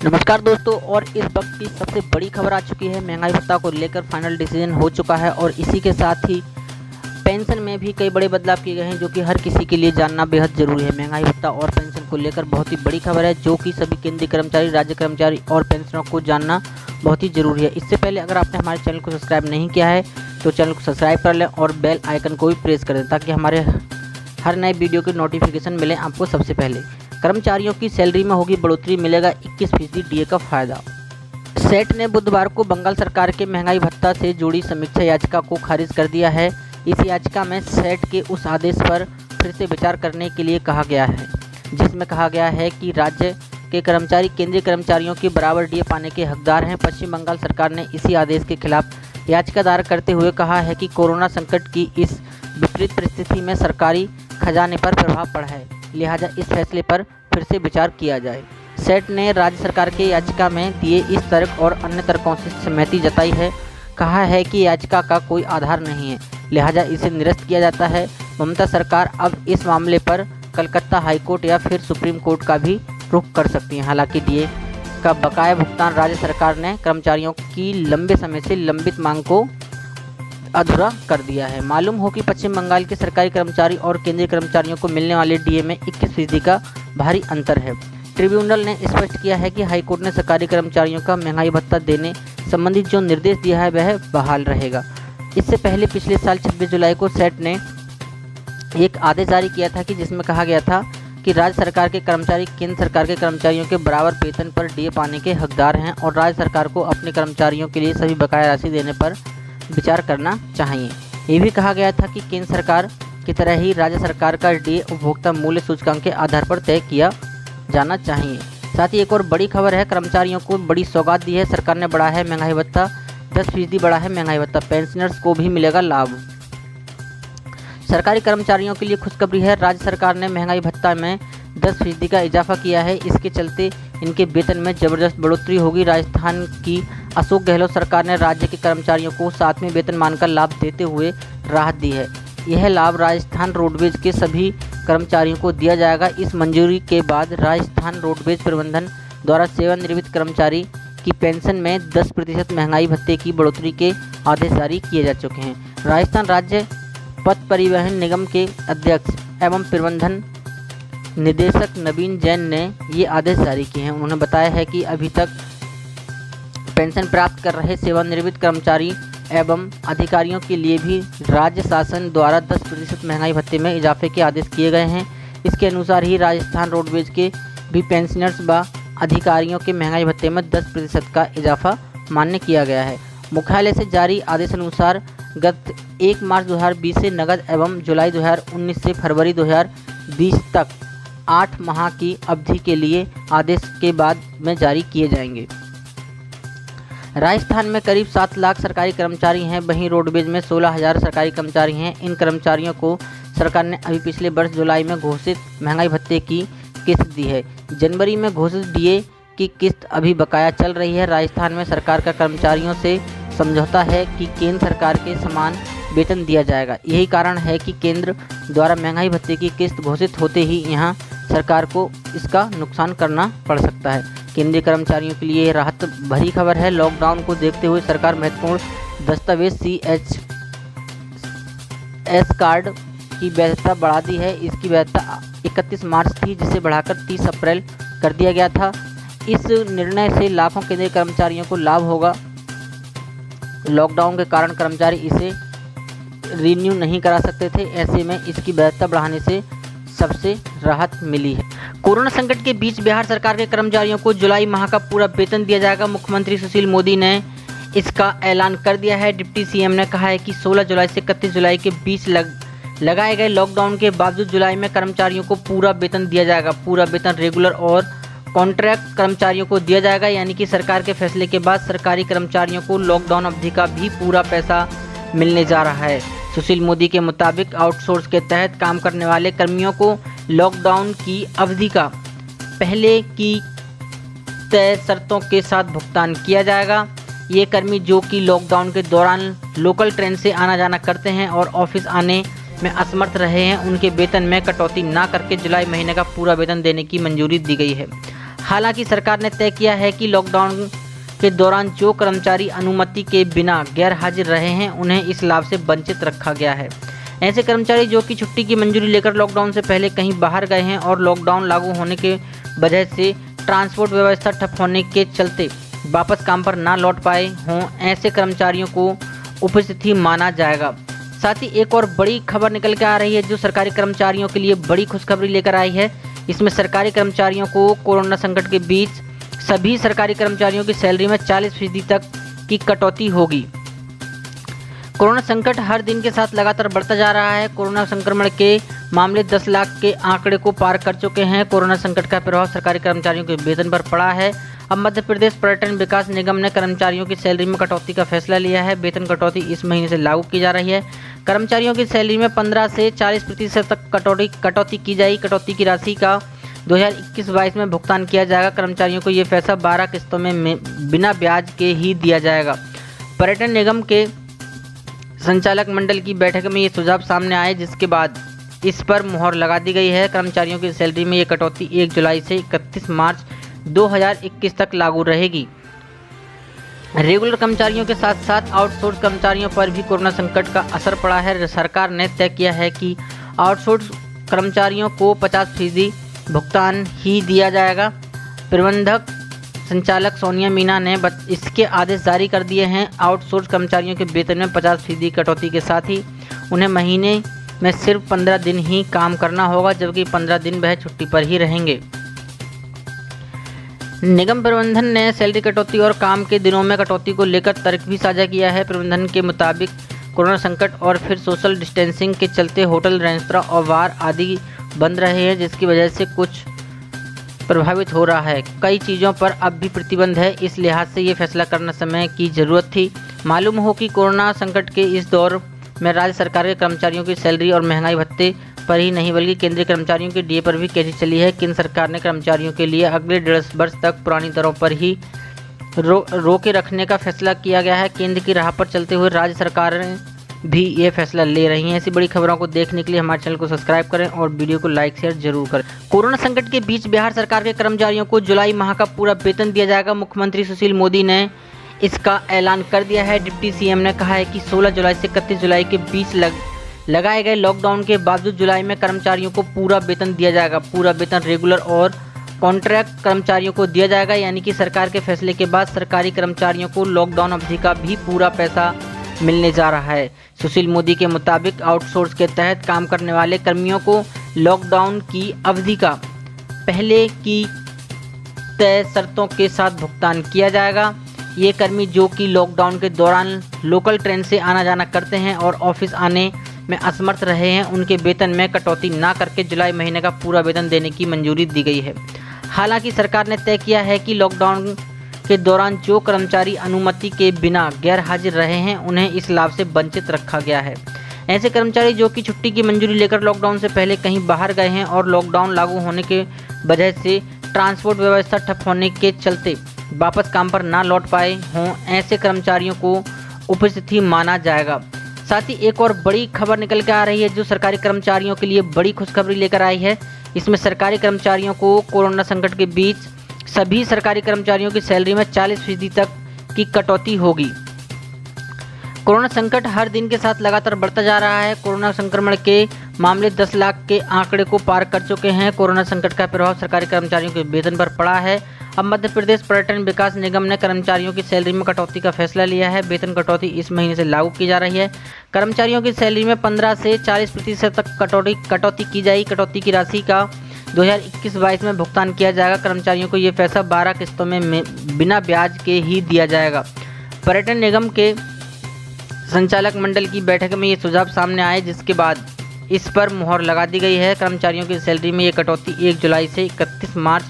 नमस्कार दोस्तों, और इस वक्त की सबसे बड़ी खबर आ चुकी है। महंगाई भत्ता को लेकर फाइनल डिसीजन हो चुका है और इसी के साथ ही पेंशन में भी कई बड़े बदलाव किए गए हैं, जो कि हर किसी के लिए जानना बेहद जरूरी है। महंगाई भत्ता और पेंशन को लेकर बहुत ही बड़ी खबर है, जो कि सभी केंद्रीय कर्मचारी, राज्य कर्मचारी और पेंशनरों को जानना बहुत ही जरूरी है। इससे पहले अगर आपने हमारे चैनल को सब्सक्राइब नहीं किया है तो चैनल को सब्सक्राइब कर लें और बेल आइकन को भी प्रेस कर दें, ताकि हमारे हर नए वीडियो की नोटिफिकेशन मिले आपको सबसे पहले। कर्मचारियों की सैलरी में होगी बढ़ोतरी, मिलेगा 21% डीए का फायदा। सेट ने बुधवार को बंगाल सरकार के महंगाई भत्ता से जुड़ी समीक्षा याचिका को खारिज कर दिया है। इस याचिका में सेट के उस आदेश पर फिर से विचार करने के लिए कहा गया है, जिसमें कहा गया है कि राज्य के कर्मचारी केंद्रीय कर्मचारियों के बराबर डीए पाने के हकदार हैं। पश्चिम बंगाल सरकार ने इसी आदेश के खिलाफ याचिका दायर करते हुए कहा है कि कोरोना संकट की इस विपरीत परिस्थिति में सरकारी खजाने पर प्रभाव पड़ा है, लिहाजा इस फैसले पर फिर से विचार किया जाए। सेट ने राज्य सरकार के याचिका में दिए इस तर्क और अन्य तर्कों से सहमति जताई है। कहा है कि याचिका का कोई आधार नहीं है, लिहाजा इसे निरस्त किया जाता है। ममता सरकार अब इस मामले पर कलकत्ता हाईकोर्ट या फिर सुप्रीम कोर्ट का भी रुख कर सकती है। हालांकि डीए का बकाया भुगतान राज्य सरकार ने कर्मचारियों की लंबे समय से लंबित मांग को अधूरा कर दिया है। मालूम हो कि पश्चिम बंगाल के सरकारी कर्मचारी और केंद्रीय कर्मचारियों को मिलने वाले डीए में 21% का भारी अंतर है। ट्रिब्यूनल ने स्पष्ट किया है कि हाईकोर्ट ने सरकारी कर्मचारियों का महंगाई भत्ता देने संबंधी जो निर्देश दिया है वह बहाल रहेगा। इससे पहले पिछले साल 26 जुलाई को सेट ने एक आदेश जारी किया था, कि जिसमें कहा गया था कि राज्य सरकार के कर्मचारी केंद्र सरकार के कर्मचारियों के बराबर वेतन पर डीए पाने के हकदार हैं और राज्य सरकार को अपने कर्मचारियों के लिए सभी बकाया राशि देने पर विचार करना चाहिए। ये भी कहा गया था कि केंद्र सरकार की तरह ही राज्य सरकार का डीए उपभोक्ता मूल्य सूचकांक के आधार पर तय किया जाना चाहिए। साथ ही एक और बड़ी खबर है, कर्मचारियों को बड़ी सौगात दी है सरकार ने, बढ़ा है महंगाई भत्ता, 10% बढ़ा है महंगाई भत्ता, पेंशनर्स को भी मिलेगा लाभ। सरकारी कर्मचारियों के लिए खुशखबरी है, राज्य सरकार ने महंगाई भत्ता में 10% का इजाफा किया है। इसके चलते इनके वेतन में जबरदस्त बढ़ोतरी होगी। राजस्थान की अशोक गहलोत सरकार ने राज्य के कर्मचारियों को 7वें वेतनमान का लाभ देते हुए राहत दी है। यह लाभ राजस्थान रोडवेज के सभी कर्मचारियों को दिया जाएगा। इस मंजूरी के बाद राजस्थान रोडवेज प्रबंधन द्वारा सेवानिवृत्त कर्मचारी की पेंशन में 10% महंगाई भत्ते की बढ़ोतरी के आदेश जारी किए जा चुके हैं। राजस्थान राज्य पथ परिवहन निगम के अध्यक्ष एवं प्रबंधन निदेशक नवीन जैन ने ये आदेश जारी किए हैं। उन्होंने बताया है कि अभी तक पेंशन प्राप्त कर रहे सेवानिवृत्त कर्मचारी एवं अधिकारियों के लिए भी राज्य शासन द्वारा 10% महंगाई भत्ते में इजाफे के आदेश किए गए हैं। इसके अनुसार ही राजस्थान रोडवेज के भी पेंशनर्स व अधिकारियों के महंगाई भत्ते में 10% का इजाफा मान्य किया गया है। मुख्यालय से जारी आदेशानुसार गत 1 मार्च 2020 से नकद एवं जुलाई 2019 से फरवरी 2020 तक 8 माह की अवधि के लिए आदेश के बाद में जारी किए जाएंगे। राजस्थान में करीब 7 लाख सरकारी कर्मचारी हैं, वहीं रोडवेज में 16,000 सरकारी कर्मचारी हैं। इन कर्मचारियों को सरकार ने अभी पिछले वर्ष जुलाई में घोषित महंगाई भत्ते की किस्त दी है। जनवरी में घोषित डीए की किस्त अभी बकाया चल रही है। राजस्थान में सरकार का कर्मचारियों से समझौता है कि केंद्र सरकार के समान वेतन दिया जाएगा। यही कारण है कि केंद्र द्वारा महंगाई भत्ते की किस्त घोषित होते ही यहाँ सरकार को इसका नुकसान करना पड़ सकता है। केंद्रीय कर्मचारियों के लिए राहत भरी खबर है। लॉकडाउन को देखते हुए सरकार महत्वपूर्ण दस्तावेज CHS कार्ड की वैधता बढ़ा दी है। इसकी वैधता 31 मार्च थी, जिसे बढ़ाकर 30 अप्रैल कर दिया गया था। इस निर्णय से लाखों केंद्रीय कर्मचारियों को लाभ होगा। लॉकडाउन के कारण कर्मचारी इसे रिन्यू नहीं करा सकते थे, ऐसे में इसकी वैधता बढ़ाने से सबसे राहत मिली है। कोरोना संकट के बीच बिहार सरकार के कर्मचारियों को जुलाई माह का पूरा वेतन दिया जाएगा। मुख्यमंत्री सुशील मोदी ने इसका ऐलान कर दिया है। डिप्टी सीएम ने कहा है कि 16 जुलाई से 31 जुलाई के बीच लगाए गए लॉकडाउन के बावजूद जुलाई में कर्मचारियों को पूरा वेतन दिया जाएगा। पूरा वेतन रेगुलर और कॉन्ट्रैक्ट कर्मचारियों को दिया जाएगा, यानी कि सरकार के फैसले के बाद सरकारी कर्मचारियों को लॉकडाउन अवधि का भी पूरा पैसा मिलने जा रहा है। सुशील मोदी के मुताबिक आउटसोर्स के तहत काम करने वाले कर्मियों को लॉकडाउन की अवधि का पहले की तय शर्तों के साथ भुगतान किया जाएगा। ये कर्मी जो कि लॉकडाउन के दौरान लोकल ट्रेन से आना जाना करते हैं और ऑफिस आने में असमर्थ रहे हैं, उनके वेतन में कटौती ना करके जुलाई महीने का पूरा वेतन देने की मंजूरी दी गई है। हालांकि सरकार ने तय किया है कि लॉकडाउन के दौरान जो कर्मचारी अनुमति के बिना गैर हाजिर रहे हैं उन्हें इस लाभ से वंचित रखा गया है। ऐसे कर्मचारी जो कि छुट्टी की मंजूरी लेकर लॉकडाउन से पहले कहीं बाहर गए हैं और लॉकडाउन लागू होने के वजह से ट्रांसपोर्ट व्यवस्था ठप होने के चलते वापस काम पर ना लौट पाए हों, ऐसे कर्मचारियों को उपस्थिति माना जाएगा। साथ ही एक और बड़ी खबर निकल के आ रही है जो सरकारी कर्मचारियों के लिए बड़ी खुशखबरी लेकर आई है। इसमें सरकारी कर्मचारियों को कोरोना संकट के बीच सभी सरकारी कर्मचारियों की सैलरी में 40% तक की कटौती होगी। कोरोना संकट हर दिन के साथ लगातार बढ़ता जा रहा है। कोरोना संक्रमण के मामले 10 लाख के आंकड़े को पार कर चुके हैं। कोरोना संकट का प्रभाव सरकारी कर्मचारियों के वेतन पर पड़ा है। अब मध्य प्रदेश पर्यटन विकास निगम ने कर्मचारियों की सैलरी में कटौती का फैसला लिया है। वेतन कटौती इस महीने से लागू की जा रही है। कर्मचारियों की सैलरी में 15 से 40% तक कटौती की जाएगी। कटौती की राशि का 2021-22 में भुगतान किया जाएगा। कर्मचारियों को ये फैसला 12 किस्तों में बिना ब्याज के ही दिया जाएगा। पर्यटन निगम के संचालक मंडल की बैठक में ये सुझाव सामने आए, जिसके बाद इस पर मुहर लगा दी गई है। कर्मचारियों की सैलरी में ये कटौती 1 जुलाई से 31 मार्च 2021 तक लागू रहेगी। रेगुलर कर्मचारियों के साथ साथ आउटसोर्स कर्मचारियों पर भी कोरोना संकट का असर पड़ा है। सरकार ने तय किया है कि आउटसोर्स कर्मचारियों को 50% भुगतान ही दिया जाएगा। प्रबंधक संचालक सोनिया मीना ने इसके आदेश जारी कर दिए हैं। आउटसोर्स कर्मचारियों के वेतन में 50% कटौती के साथ ही उन्हें महीने में सिर्फ 15 दिन ही काम करना होगा, जबकि 15 दिन वह छुट्टी पर ही रहेंगे। निगम प्रबंधन ने सैलरी कटौती और काम के दिनों में कटौती को लेकर तर्क भी साझा किया है। प्रबंधन के मुताबिक कोरोना संकट और फिर सोशल डिस्टेंसिंग के चलते होटल, रेस्तरां और बार आदि बंद रहे हैं, जिसकी वजह से कुछ प्रभावित हो रहा है। कई चीज़ों पर अब भी प्रतिबंध है। इस लिहाज से ये फैसला करना समय की ज़रूरत थी। मालूम हो कि कोरोना संकट के इस दौर में राज्य सरकार के कर्मचारियों की सैलरी और महंगाई भत्ते पर ही नहीं बल्कि केंद्रीय कर्मचारियों की डीए पर भी कैसी चली है। केंद्र सरकार ने कर्मचारियों के लिए अगले 1.5 वर्ष तक पुरानी दरों पर ही रोके रखने का फैसला किया गया है। केंद्र की राह पर चलते हुए राज्य सरकारें भी ये फैसला ले रही हैं। ऐसी बड़ी खबरों को देखने के लिए हमारे चैनल को सब्सक्राइब करें और वीडियो को लाइक शेयर जरूर करें। कोरोना संकट के बीच बिहार सरकार के कर्मचारियों को जुलाई माह का पूरा वेतन दिया जाएगा। मुख्यमंत्री सुशील मोदी ने इसका ऐलान कर दिया है। डिप्टी सीएम ने कहा है कि 16 जुलाई से 31 जुलाई के बीच लगाए गए लॉकडाउन के बावजूद जुलाई में कर्मचारियों को पूरा वेतन दिया जाएगा। पूरा वेतन रेगुलर और कॉन्ट्रैक्ट कर्मचारियों को दिया जाएगा, यानी कि सरकार के फैसले के बाद सरकारी कर्मचारियों को लॉकडाउन अवधि का भी पूरा पैसा मिलने जा रहा है। सुशील मोदी के मुताबिक आउटसोर्स के तहत काम करने वाले कर्मियों को लॉकडाउन की अवधि का पहले की तय शर्तों के साथ भुगतान किया जाएगा। ये कर्मी जो कि लॉकडाउन के दौरान लोकल ट्रेन से आना जाना करते हैं और ऑफिस आने में असमर्थ रहे हैं, उनके वेतन में कटौती ना करके जुलाई महीने का पूरा वेतन देने की मंजूरी दी गई है। हालांकि सरकार ने तय किया है कि लॉकडाउन के दौरान जो कर्मचारी अनुमति के बिना गैर हाजिर रहे हैं उन्हें इस लाभ से वंचित रखा गया है। ऐसे कर्मचारी जो कि छुट्टी की मंजूरी लेकर लॉकडाउन से पहले कहीं बाहर गए हैं और लॉकडाउन लागू होने के वजह से ट्रांसपोर्ट व्यवस्था ठप होने के चलते वापस काम पर ना लौट पाए हों, ऐसे कर्मचारियों को उपस्थिति माना जाएगा। साथ ही एक और बड़ी खबर निकल के आ रही है जो सरकारी कर्मचारियों के लिए बड़ी खुशखबरी लेकर आई है। इसमें सरकारी कर्मचारियों को कोरोना संकट के बीच सभी सरकारी कर्मचारियों की सैलरी में 40% तक की कटौती होगी। कोरोना संकट हर दिन के साथ लगातार बढ़ता जा रहा है। कोरोना संक्रमण के मामले 10 लाख के आंकड़े को पार कर चुके हैं। कोरोना संकट का प्रभाव सरकारी कर्मचारियों के वेतन पर पड़ा है। अब मध्य प्रदेश पर्यटन विकास निगम ने कर्मचारियों की सैलरी में कटौती का फैसला लिया है। वेतन कटौती इस महीने से लागू की जा रही है। कर्मचारियों की सैलरी में 15 से 40% तक कटौती की जाएगी। कटौती की राशि का 2021-22 में भुगतान किया जाएगा। कर्मचारियों को ये फैसला 12 किस्तों में बिना ब्याज के ही दिया जाएगा। पर्यटन निगम के संचालक मंडल की बैठक में ये सुझाव सामने आए, जिसके बाद इस पर मुहर लगा दी गई है। कर्मचारियों की सैलरी में ये कटौती 1 जुलाई से 31 मार्च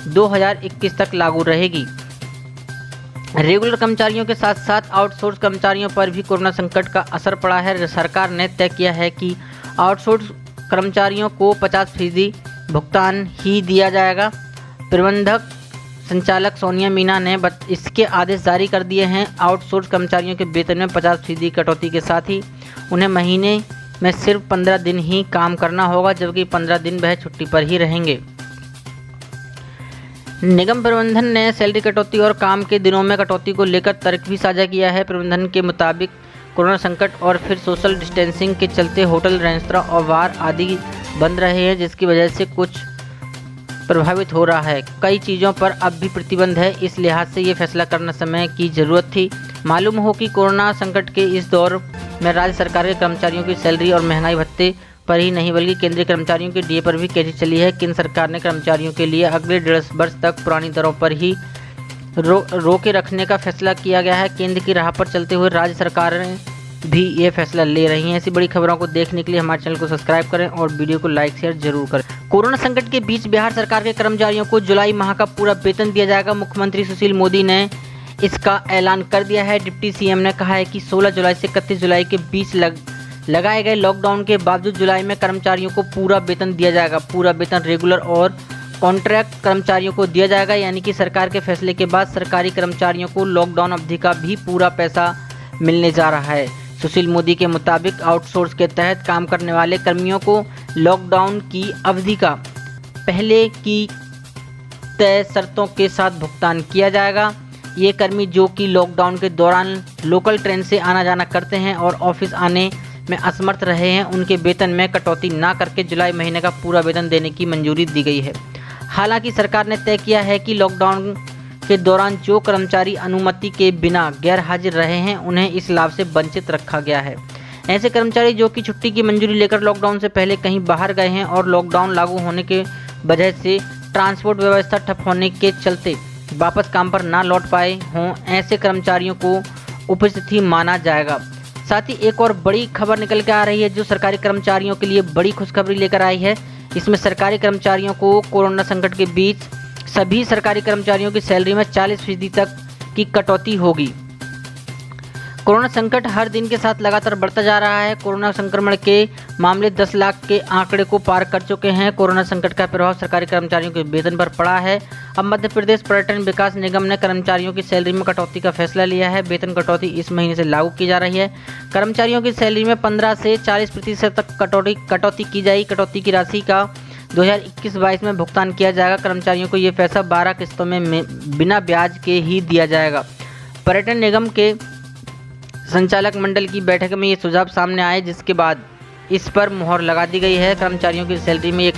2021 तक लागू रहेगी। रेगुलर कर्मचारियों के साथ साथ आउटसोर्स कर्मचारियों पर भी कोरोना संकट का असर पड़ा है। सरकार ने तय किया है कि आउटसोर्स कर्मचारियों को 50% भुगतान ही दिया जाएगा। प्रबंधक संचालक सोनिया मीना ने इसके आदेश जारी कर दिए हैं। आउटसोर्स कर्मचारियों के वेतन में 50% कटौती के साथ ही उन्हें महीने में सिर्फ 15 दिन ही काम करना होगा, जबकि 15 दिन वह छुट्टी पर ही रहेंगे। निगम प्रबंधन ने सैलरी कटौती और काम के दिनों में कटौती को लेकर तर्क भी साझा किया है। प्रबंधन के मुताबिक कोरोना संकट और फिर सोशल डिस्टेंसिंग के चलते होटल, रेस्तरां और बार आदि बंद रहे हैं, जिसकी वजह से कुछ प्रभावित हो रहा है। कई चीज़ों पर अब भी प्रतिबंध है। इस लिहाज से ये फैसला करना समय की ज़रूरत थी। मालूम हो कि कोरोना संकट के इस दौर में राज्य सरकार के कर्मचारियों की सैलरी और महंगाई भत्ते पर ही नहीं बल्कि केंद्रीय कर्मचारियों के डीए पर भी कैची चली है। केंद्र सरकार ने कर्मचारियों के लिए अगले 1.5 वर्ष तक पुरानी दरों पर ही रोके रखने का फैसला किया गया है। केंद्र की राह पर चलते हुए राज्य सरकारें भी ये फैसला ले रही हैं। ऐसी बड़ी खबरों को देखने के लिए हमारे चैनल को सब्सक्राइब करें और वीडियो को लाइक शेयर जरूर करें। कोरोना संकट के बीच बिहार सरकार के कर्मचारियों को जुलाई माह का पूरा वेतन दिया जाएगा। मुख्यमंत्री सुशील मोदी ने इसका ऐलान कर दिया है। डिप्टी सीएम ने कहा है कि 16 जुलाई से 31 जुलाई के बीच लगाए गए लॉकडाउन के बावजूद जुलाई में कर्मचारियों को पूरा वेतन दिया जाएगा। पूरा वेतन रेगुलर और कॉन्ट्रैक्ट कर्मचारियों को दिया जाएगा, यानी कि सरकार के फैसले के बाद सरकारी कर्मचारियों को लॉकडाउन अवधि का भी पूरा पैसा मिलने जा रहा है। सुशील मोदी के मुताबिक आउटसोर्स के तहत काम करने वाले कर्मियों को लॉकडाउन की अवधि का पहले की तय शर्तों के साथ भुगतान किया जाएगा। ये कर्मी जो कि लॉकडाउन के दौरान लोकल ट्रेन से आना जाना करते हैं और ऑफिस आने में असमर्थ रहे हैं, उनके वेतन में कटौती ना करके जुलाई महीने का पूरा वेतन देने की मंजूरी दी गई है। हालांकि सरकार ने तय किया है कि लॉकडाउन के दौरान जो कर्मचारी अनुमति के बिना गैर हाजिर रहे हैं, उन्हें इस लाभ से वंचित रखा गया है। ऐसे कर्मचारी जो कि छुट्टी की मंजूरी लेकर लॉकडाउन से पहले कहीं बाहर गए हैं और लॉकडाउन लागू होने के वजह से ट्रांसपोर्ट व्यवस्था ठप होने के चलते वापस काम पर ना लौट पाए हों, ऐसे कर्मचारियों को उपस्थिति माना जाएगा। साथ ही एक और बड़ी खबर निकल के आ रही है जो सरकारी कर्मचारियों के लिए बड़ी खुशखबरी लेकर आई है। इसमें सरकारी कर्मचारियों को कोरोना संकट के बीच सभी सरकारी कर्मचारियों की सैलरी में 40% तक की कटौती होगी। कोरोना संकट हर दिन के साथ लगातार बढ़ता जा रहा है। कोरोना संक्रमण के मामले 10 लाख के आंकड़े को पार कर चुके हैं। कोरोना संकट का प्रभाव सरकारी कर्मचारियों के वेतन पर पड़ा है। अब मध्य प्रदेश पर्यटन विकास निगम ने कर्मचारियों की सैलरी में कटौती का फैसला लिया है। वेतन कटौती इस महीने से लागू की जा रही है। कर्मचारियों की सैलरी में 15 से 40% तक कटौती की जाएगी। कटौती की राशि का 2021-22 में भुगतान किया जाएगा। कर्मचारियों को ये पैसा 12 किस्तों में बिना ब्याज के ही दिया जाएगा। पर्यटन निगम के संचालक मंडल की बैठक में ये सुझाव सामने आए, जिसके बाद इस पर मुहर लगा दी गई है। कर्मचारियों की सैलरी में एक